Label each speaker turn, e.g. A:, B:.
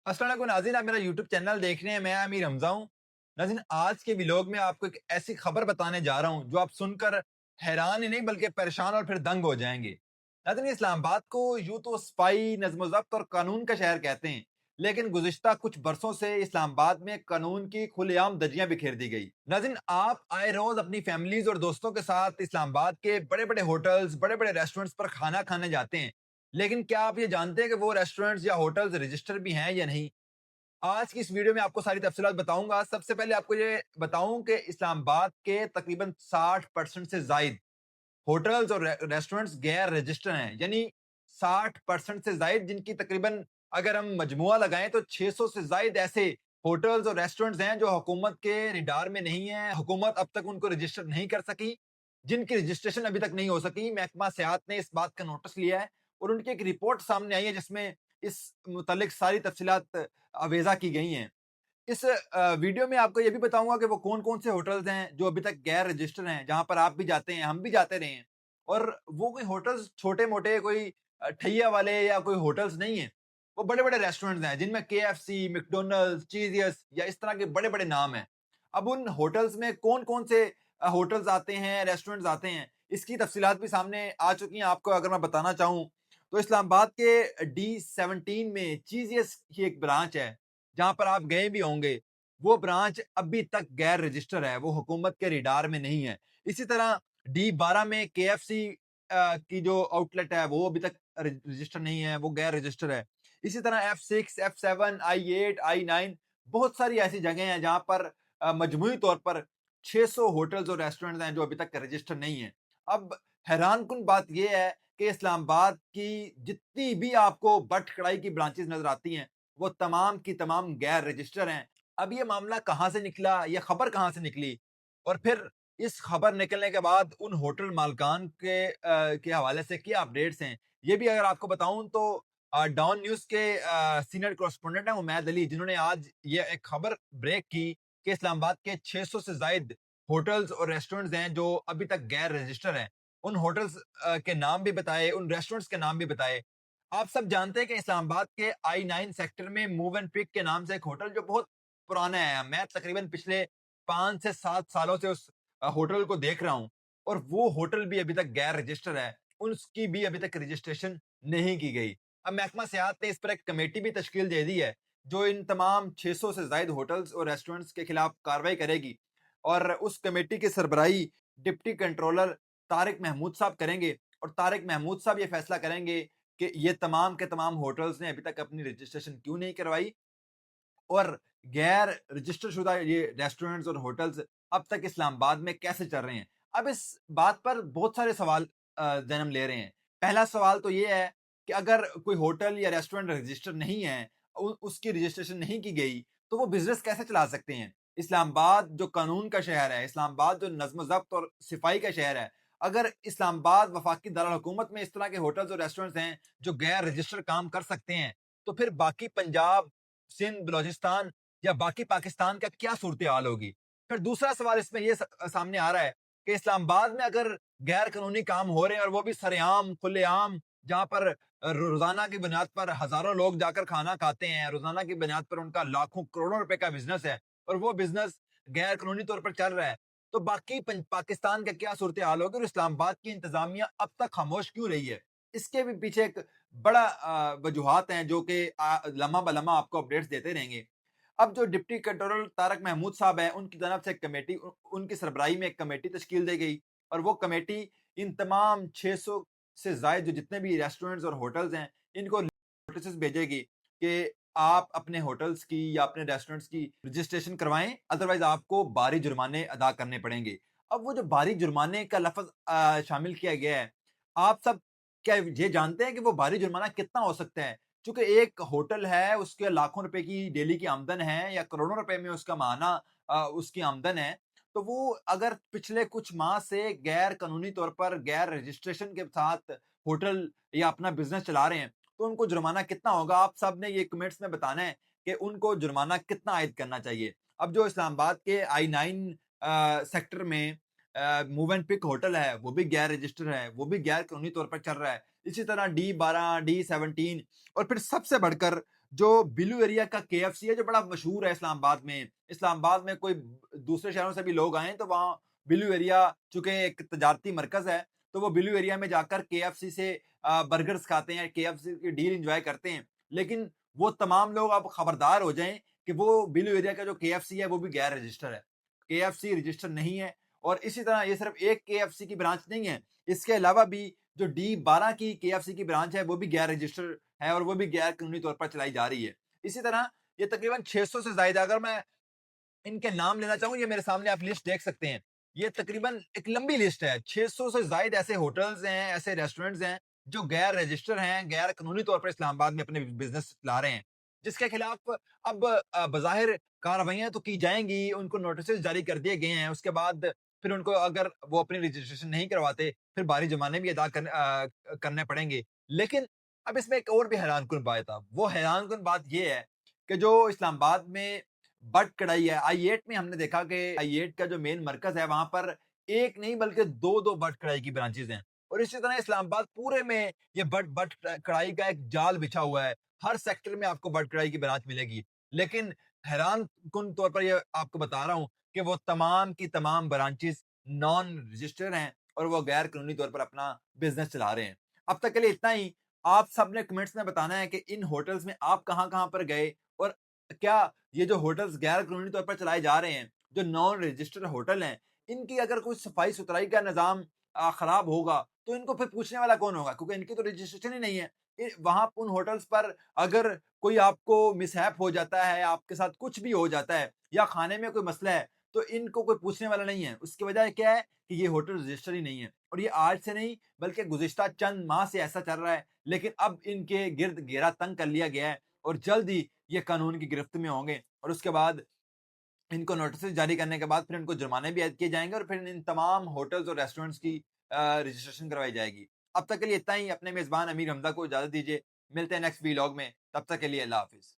A: अस्सलाम वालेकुम नाज़रीन, आप मेरा यूट्यूब चैनल देख रहे हैं। मैं आमिर हमज़ा हूँ। नाज़रीन, आज के व्लॉग में आपको एक ऐसी खबर बताने जा रहा हूँ जो आप सुनकर हैरान ही नहीं बल्कि परेशान और फिर दंग हो जाएंगे। नाज़रीन, इस्लामाबाद को यूं तो सफाई, नज़्म-ओ-ज़ब्त और कानून का शहर कहते हैं, लेकिन गुज़िश्ता कुछ बरसों से इस्लामाबाद में कानून की खुलेआम धज्जियां बिखेर दी गई। नाज़रीन, आप आए रोज अपनी फैमिलीज और दोस्तों के साथ इस्लामाबाद के बड़े-बड़े होटल्स, बड़े-बड़े रेस्टोरेंट्स पर खाना खाने जाते हैं, लेकिन क्या आप ये जानते हैं कि वो रेस्टोरेंट्स या होटल्स रजिस्टर भी हैं या नहीं? आज की इस वीडियो में आपको सारी तफ़सीलात बताऊंगा। सबसे पहले आपको ये बताऊं कि इस्लामाबाद के तकरीबन 60% से ज़ायद होटल्स और रेस्टोरेंट्स गैर रजिस्टर हैं, यानी 60% से ज़ायद, जिनकी तकरीबन अगर हम मजमुआ लगाएं तो 600 से ज़ायद ऐसे होटल्स और रेस्टोरेंट्स हैं जो हुकूमत के रिडार में नहीं है। हुकूमत अब तक उनको रजिस्टर नहीं कर सकी, जिनकी रजिस्ट्रेशन अभी तक नहीं हो सकी। महकमा सियाहत ने इस बात का नोटिस लिया है और उनकी एक रिपोर्ट सामने आई है जिसमें इस मुतालिक सारी तफसीलात अवेजा की गई हैं। इस वीडियो में आपको ये भी बताऊँगा कि वो कौन-कौन से होटल्स हैं जो अभी तक गैर रजिस्टर हैं, जहाँ पर आप भी जाते हैं, हम भी जाते रहे हैं। और वो कोई होटल्स छोटे-मोटे कोई ठैया वाले या कोई होटल्स नहीं हैं। वो बड़े-बड़े रेस्टोरेंट्स हैं जिनमें केएफसी, मैकडॉनल्ड्स, चीज़ियस या इस तरह के बड़े-बड़े नाम हैं। अब उन होटल्स में कौन-कौन से होटल्स आते हैं, रेस्टोरेंट्स आते हैं, इसकी तफसीलात भी सामने आ चुकी हैं। आपको अगर मैं बताना चाहूँ, तो इस्लामाबाद के डी17 में चीज़ियस की एक ब्रांच है, जहाँ पर आप गए भी होंगे। वो ब्रांच अभी तक गैर रजिस्टर है, वो हुकूमत के रिडार में नहीं है। इसी तरह डी12 में केएफसी की जो आउटलेट है वो अभी तक रजिस्टर नहीं है, वो गैर रजिस्टर है। इसी तरह एफ6, एफ7, आई8, आई9 बहुत सारी ऐसी जगह हैं जहाँ पर मजमूई तौर पर 600 होटल्स और रेस्टोरेंट्स हैं जो अभी तक रजिस्टर नहीं है। अब हैरानकुन बात यह है कि इस्लामाबाद की जितनी भी आपको बट कड़ाई की ब्रांचेस नजर आती हैं, वो तमाम की तमाम गैर रजिस्टर हैं। अब ये मामला कहाँ से निकला, ये खबर कहाँ से निकली, और फिर इस खबर निकलने के बाद उन होटल मालकान के हवाले से क्या अपडेट्स हैं, ये भी अगर आपको बताऊं तो डॉन न्यूज के सीनियर कॉरेस्पोंडेंट हैं उमैद अली, जिन्होंने आज ये एक खबर ब्रेक की कि इस्लामाबाद के 600 से जायद होटल्स और रेस्टोरेंट्स हैं जो अभी तक गैर रजिस्टर हैं। उन होटल्स के नाम भी बताए, उन रेस्टोरेंट्स के नाम भी बताए। आप सब जानते हैं कि इस्लामाबाद के आई9 सेक्टर में मूव एंड पिक के नाम से एक होटल जो बहुत पुराना है, मैं तकरीबन पिछले 5 से 7 सालों से उस होटल को देख रहा हूँ, और वो होटल भी अभी तक गैर रजिस्टर है, उसकी भी अभी तक रजिस्ट्रेशन नहीं की गई। अब महकमा सियाहत ने इस पर एक कमेटी भी तश्कील दे दी है जो इन तमाम 600 से जायद होटल्स और रेस्टोरेंट्स के खिलाफ कार्रवाई करेगी, और उस कमेटी की सरबराही डिप्टी कंट्रोलर तारिक महमूद साहब करेंगे, और तारिक महमूद साहब ये फैसला करेंगे कि ये तमाम के तमाम होटल्स ने अभी तक अपनी रजिस्ट्रेशन क्यों नहीं करवाई, और गैर रजिस्टर शुदा ये रेस्टोरेंट्स और होटल्स अब तक इस्लामाबाद में कैसे चल रहे हैं। अब इस बात पर बहुत सारे सवाल जन्म ले रहे हैं। पहला सवाल तो ये है कि अगर कोई होटल या रेस्टोरेंट रजिस्टर नहीं है, उसकी रजिस्ट्रेशन नहीं की गई, तो वो बिजनेस कैसे चला सकते हैं? इस्लामाबाद जो कानून का शहर है, इस्लामाबाद जो नज्म ज़ब्त और सफाई का शहर है, अगर इस्लामाबाद वफाकी दारुल हुकूमत में इस तरह के होटल्स और रेस्टोरेंट्स हैं जो गैर रजिस्टर काम कर सकते हैं, तो फिर बाकी पंजाब, सिंध, बलोचिस्तान या बाकी पाकिस्तान का क्या सूरत-ए-हाल होगी? फिर दूसरा सवाल इसमें ये सामने आ रहा है कि इस्लामाबाद में अगर गैर कानूनी काम हो रहे हैं और वो भी सरेआम, खुलेआम, जहाँ पर रोज़ाना की बुनियाद पर हज़ारों लोग जाकर खाना खाते हैं, रोज़ाना की बुनियाद पर उनका लाखों, करोड़ों रुपए का बिज़नेस है, और वो बिज़नेस गैर कानूनी तौर पर चल रहा है, तो बाकी पाकिस्तान का क्या सूरत-ए-हाल होगी और इस्लामाबाद की इंतज़ामिया अब तक खामोश क्यों रही है? इसके भी पीछे एक बड़ा वजूहात हैं जो कि लम्हा ब-लम्हा आपको अपडेट्स देते रहेंगे। अब जो डिप्टी कंट्रोलर तारक महमूद साहब हैं, उनकी तरफ से एक कमेटी, उनकी सरबराही में एक कमेटी तश्कील दी गई, और वो कमेटी इन तमाम 600 से ज़ायद जो जितने भी रेस्टोरेंट्स और होटल्स हैं, इनको नोटिस भेजेगी कि आप अपने होटल्स की या अपने रेस्टोरेंट्स की रजिस्ट्रेशन करवाएं, अदरवाइज आपको भारी जुर्माने अदा करने पड़ेंगे। अब वो जो भारी जुर्माने का लफ्ज शामिल किया गया है, आप सब क्या ये जानते हैं कि वो भारी जुर्माना कितना हो सकता है? चूंकि एक होटल है, उसके लाखों रुपए की डेली की आमदन है या करोड़ों रुपए में उसका माहाना उसकी आमदन है, तो वो अगर पिछले कुछ माह से गैर कानूनी तौर पर गैर रजिस्ट्रेशन के साथ होटल या अपना बिजनेस चला रहे हैं, तो उनको जुर्माना कितना होगा? आप सब ने ये कमेंट्स में बताना है कि उनको जुर्माना कितना आयद करना चाहिए। अब जो इस्लामाबाद के आई9 सेक्टर में मूव एंड पिक होटल है, वो भी गैर रजिस्टर है, वो भी गैर कानूनी तौर पर चल रहा है। इसी तरह डी12, डी17, और फिर सबसे बढ़कर جو بلو ایریا کا KFC ہے جو بڑا مشہور ہے اسلام آباد میں کوئی دوسرے شہروں سے بھی لوگ آئیں تو وہاں بلو ایریا چونکہ ایک تجارتی مرکز ہے تو وہ بلو ایریا میں جا کر KFC سے برگرز کھاتے ہیں, KFC کی ڈیل انجوائے کرتے ہیں. لیکن وہ تمام لوگ اب خبردار ہو جائیں کہ وہ بلو ایریا کا جو KFC ہے وہ بھی غیر رجسٹر ہے, KFC رجسٹر نہیں ہے. اور اسی طرح یہ صرف ایک KFC کی برانچ نہیں ہے, اس کے علاوہ بھی جو D12 کی KFC کی برانچ ہے وہ بھی غیر رجسٹر ہے اور وہ بھی غیر قانونی طور پر چلائی جا رہی ہے. اسی طرح یہ تقریباً 600 سے زائد, اگر میں ان کے نام لینا چاہوں, یہ میرے سامنے آپ لسٹ دیکھ سکتے ہیں, یہ تقریباً ایک لمبی لسٹ ہے. 600 سے زائد ایسے ہوٹلز ہیں, ایسے ریسٹورنٹس ہیں جو غیر رجسٹر ہیں, غیر قانونی طور پر اسلام آباد میں اپنے بزنس چلا رہے ہیں, جس کے خلاف اب بظاہر کارروائیاں تو کی جائیں گی, ان کو نوٹسز جاری کر دیے گئے ہیں. اس کے بعد پھر ان کو اگر وہ اپنی رجسٹریشن نہیں کرواتے پھر بھاری جرمانے بھی ادا کرنے پڑیں گے. لیکن اب اس میں ایک اور بھی حیران کن بات ہے, وہ حیران کن بات یہ ہے کہ جو اسلام آباد میں بٹ کڑائی ہے, I8 میں ہم نے دیکھا کہ I8 کا جو مین مرکز ہے وہاں پر ایک نہیں بلکہ دو بٹ کڑائی کی برانچز ہیں. اور اسی طرح اسلام آباد پورے میں یہ بٹ کڑائی کا ایک جال بچھا ہوا ہے, ہر سیکٹر میں آپ کو بٹ کڑائی کی برانچ ملے گی. لیکن حیران کن طور پر یہ آپ کو بتا رہا ہوں کہ وہ تمام کی تمام برانچز نان رجسٹر ہیں اور وہ غیر قانونی طور پر اپنا بزنس چلا رہے ہیں. اب تک کے لیے اتنا ہی. آپ سب نے کمنٹس میں بتانا ہے کہ ان ہوٹلز میں آپ کہاں کہاں پر گئے, اور کیا یہ جو ہوٹلز غیر قانونی طور پر چلائے جا رہے ہیں, جو نان رجسٹر ہوٹل ہیں, ان کی اگر کوئی صفائی ستھرائی کا نظام خراب ہوگا تو ان کو پھر پوچھنے والا کون ہوگا, کیونکہ ان کی تو رجسٹریشن ہی نہیں ہے. وہاں ان ہوٹلز پر اگر کوئی آپ کو مس ہیپ ہو جاتا ہے, آپ کے ساتھ کچھ بھی ہو جاتا ہے یا کھانے میں کوئی مسئلہ ہے, تو ان کو کوئی پوچھنے والا نہیں ہے. اس کی وجہ کیا ہے کہ یہ ہوٹل رجسٹر ہی نہیں ہے, اور یہ آج سے نہیں بلکہ گزشتہ چند ماہ سے ایسا چل رہا ہے. لیکن اب ان کے گرد گھیرا تنگ کر لیا گیا ہے اور جلد ہی یہ قانون کی گرفت میں ہوں گے, اور اس کے بعد ان کو نوٹسز جاری کرنے کے بعد پھر ان کو جرمانے بھی عائد کیے جائیں گے, اور پھر ان تمام ہوٹلز اور ریسٹورنٹس کی رجسٹریشن کروائی جائے گی. اب تک کے لیے اتنا ہی. اپنے میزبان امیر حمزہ کو اجازت دیجیے, ملتے ہیں نیکسٹ ویلاگ میں, تب تک کے لیے اللہ حافظ.